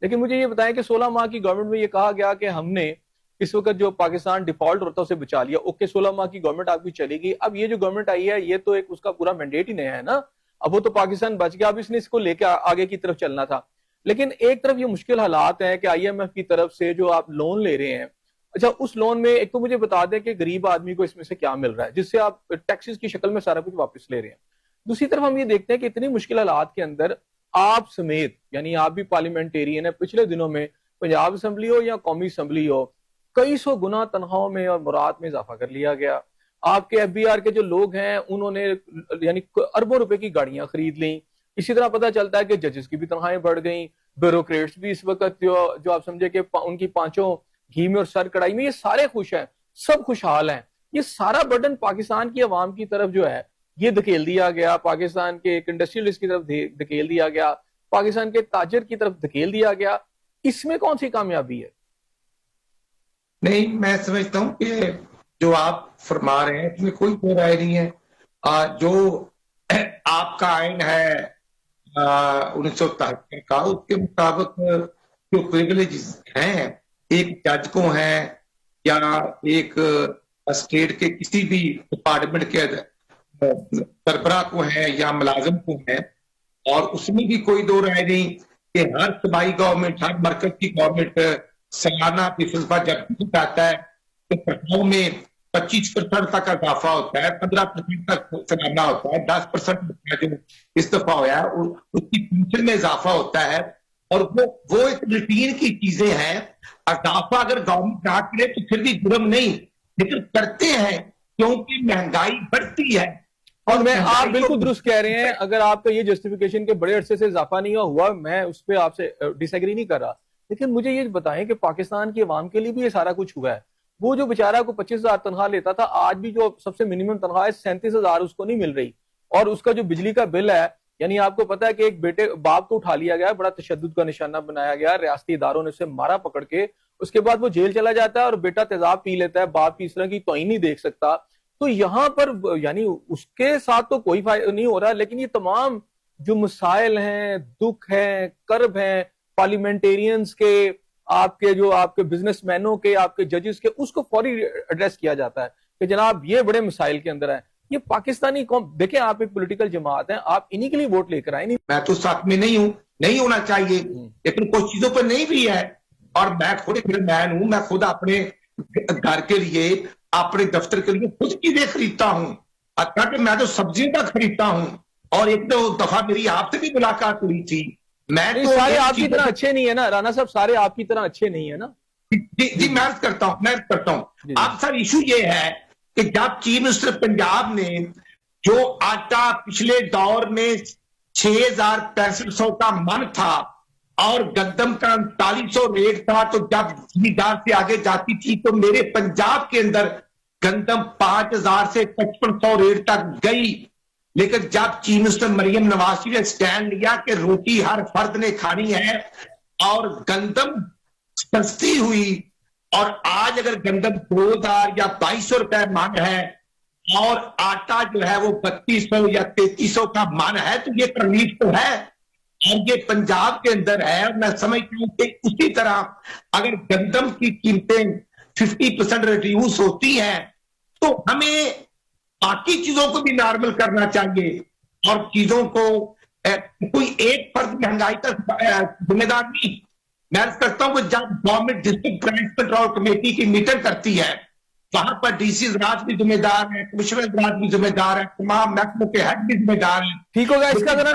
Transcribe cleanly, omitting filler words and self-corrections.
لیکن مجھے یہ بتائیں کہ 16 ماہ کی گورنمنٹ میں یہ کہا گیا کہ ہم نے اس وقت جو پاکستان ڈیفالٹ ہوتا ہے اسے بچا لیا. اوکے 16 ماہ کی گورنمنٹ آپ کی چلے گی. اب یہ جو گورنمنٹ آئی ہے یہ تو ایک اس کا پورا مینڈیٹ ہی نیا ہے نا. اب وہ تو پاکستان بچ گیا, اب اس نے اس کو لے کے آگے کی طرف چلنا تھا. لیکن ایک طرف یہ مشکل حالات ہیں کہ آئی ایم ایف کی طرف سے جو آپ لون لے رہے ہیں, اچھا اس لون میں ایک تو مجھے بتا دیں کہ غریب آدمی کو اس میں سے کیا مل رہا ہے جس سے آپ ٹیکسز کی شکل میں سارا کچھ واپس لے رہے ہیں. دوسری طرف ہم یہ دیکھتے ہیں کہ اتنی مشکل حالات کے اندر آپ سمیت, یعنی آپ بھی پارلیمنٹیرین ہیں, پچھلے دنوں میں پنجاب اسمبلی ہو یا قومی اسمبلی ہو, کئی سو گنا تنخواہوں میں اور مراد میں اضافہ کر لیا گیا. آپ کے ایف بی آر کے جو لوگ ہیں انہوں نے یعنی اربوں روپے کی گاڑیاں خرید لیں. اسی طرح پتہ چلتا ہے کہ ججز کی بھی تنخواہیں بڑھ گئیں, بیوروکریٹس بھی اس وقت جو آپ سمجھے کہ ان کی پانچوں گھی میں اور سر کڑائی میں, یہ سارے خوش ہیں, سب خوشحال ہیں. یہ سارا برڈن پاکستان کی عوام کی طرف جو ہے یہ دھکیل دیا گیا, پاکستان کے ایک انڈسٹریلسٹ کی طرف دھکیل دیا گیا, پاکستان کے تاجر کی طرف دھکیل دیا گیا. اس میں کون سی کامیابی ہے؟ نہیں, میں سمجھتا ہوں کہ جو آپ فرما رہے ہیں اس میں کوئی دو رائے نہیں ہے. جو آپ کا آئین ہے 1973 کا, اس کے مطابق جو پریویلیجز ہیں ایک جج کو ہیں یا ایک اسٹیٹ کے کسی بھی ڈپارٹمنٹ کے سربراہ کو ہیں یا ملازم کو ہیں, اور اس میں بھی کوئی دو رائے نہیں کہ ہر صوبائی گورنمنٹ, ہر مرکز کی گورنمنٹ سالانہ فیصد جب آتا ہے تو تنخواہوں میں 25% تک اضافہ ہوتا ہے, 15% تک سالانہ ہوتا ہے, 10% جو استعفا ہوا ہے اس کی پینشن میں اضافہ ہوتا ہے. اور وہ ایک روٹین کی چیزیں ہیں. اضافہ اگر گورنمنٹ نہ کرے تو پھر بھی جرم نہیں, لیکن کرتے ہیں کیونکہ مہنگائی بڑھتی ہے. اور آپ بالکل درست کہہ رہے ہیں. اگر آپ کا یہ جسٹیفیکیشن کے بڑے عرصے سے اضافہ نہیں ہوا, میں اس پہ آپ سے ڈس ایگری نہیں کر رہا, لیکن مجھے یہ بتائیں کہ پاکستان کی عوام کے لیے بھی یہ سارا کچھ ہوا ہے. وہ جو بیچارہ کو 25,000 تنخواہ لیتا تھا, آج بھی جو سب سے منیمم تنخواہ ہے 37,000 اس کو نہیں مل رہی. اور اس کا جو بجلی کا بل ہے, یعنی آپ کو پتا ہے کہ ایک بیٹے باپ کو اٹھا لیا گیا, بڑا تشدد کا نشانہ بنایا گیا, ریاستی اداروں نے اسے مارا پکڑ کے, اس کے بعد وہ جیل چلا جاتا ہے اور بیٹا تیزاب پی لیتا ہے, باپ کی اس طرح کی توہین نہیں دیکھ سکتا. تو یہاں پر یعنی اس کے ساتھ تو کوئی فائدہ نہیں ہو رہا, لیکن یہ تمام جو مسائل ہیں, دکھ ہیں, کرب ہیں پارلیمنٹیرینز کے, آپ کے بزنس مینوں کے, آپ کے ججز کے, اس کو فوری ایڈریس کیا جاتا ہے کہ جناب یہ بڑے مسائل کے اندر ہیں. یہ پاکستانی قوم, دیکھیں آپ ایک پولیٹیکل جماعت ہیں, آپ انہی کے لیے ووٹ لے کر آئے. میں تو ساتھ میں نہیں ہوں, نہیں ہونا چاہیے, لیکن کچھ چیزوں پر نہیں بھی ہے. اور میں خود مین ہوں, میں خود اپنے گھر کے لیے, اپنے دفتر کے لیے خود چیزیں خریدتا ہوں, حتیٰ کہ میں تو سبزیوں کا خریدتا ہوں. اور ایک دو دفعہ میری آپ سے بھی ملاقات ہوئی تھی. میں تو سارے آپ کی طرح اچھے نہیں ہے نا رانا صاحب, سارے آپ کی طرح اچھے نہیں ہے نا. جی میں عرض کرتا ہوں. اب سر ایشو یہ ہے کہ جب چیف منسٹر پنجاب نے جو آٹا پچھلے دور میں 6,6500 کا من تھا اور گندم کا 3900 ریٹ تھا, تو جب زمیندار سے آگے جاتی تھی تو میرے پنجاب کے اندر گندم 5,000 سے 5500 ریٹ تک گئی. لیکن جب چیف منسٹر مریم نواز نے سٹینڈ لیا کہ روٹی ہر فرد نے کھانی ہے اور گندم سستی ہوئی, اور آج اگر گندم 2,000 یا 2,200 روپے من ہے اور آٹا جو ہے وہ 3,200 یا 3,300 کا من ہے, تو یہ ترغیب تو ہے اور یہ پنجاب کے اندر ہے. اور میں سمجھتا ہوں کہ اسی طرح اگر گندم کی قیمتیں 50% ریڈیوس ہوتی ہیں تو ہمیں باقی چیزوں کو بھی نارمل کرنا چاہیے. اور چیزوں کو کوئی ایک فرد مہنگائی کا ذمہ دار نہیں. میں عرض کرتا ہوں کہ جب government district price control committee کی میٹنگ کرتی ہے, وہاں پر ڈی سی راج بھی ذمہ دار ہیں, کمشنر راج بھی ذمہ دار ہیں, تمام محکموں کے ہیڈ بھی ذمہ دار ہیں. ٹھیک ہوگا اس کا ذرا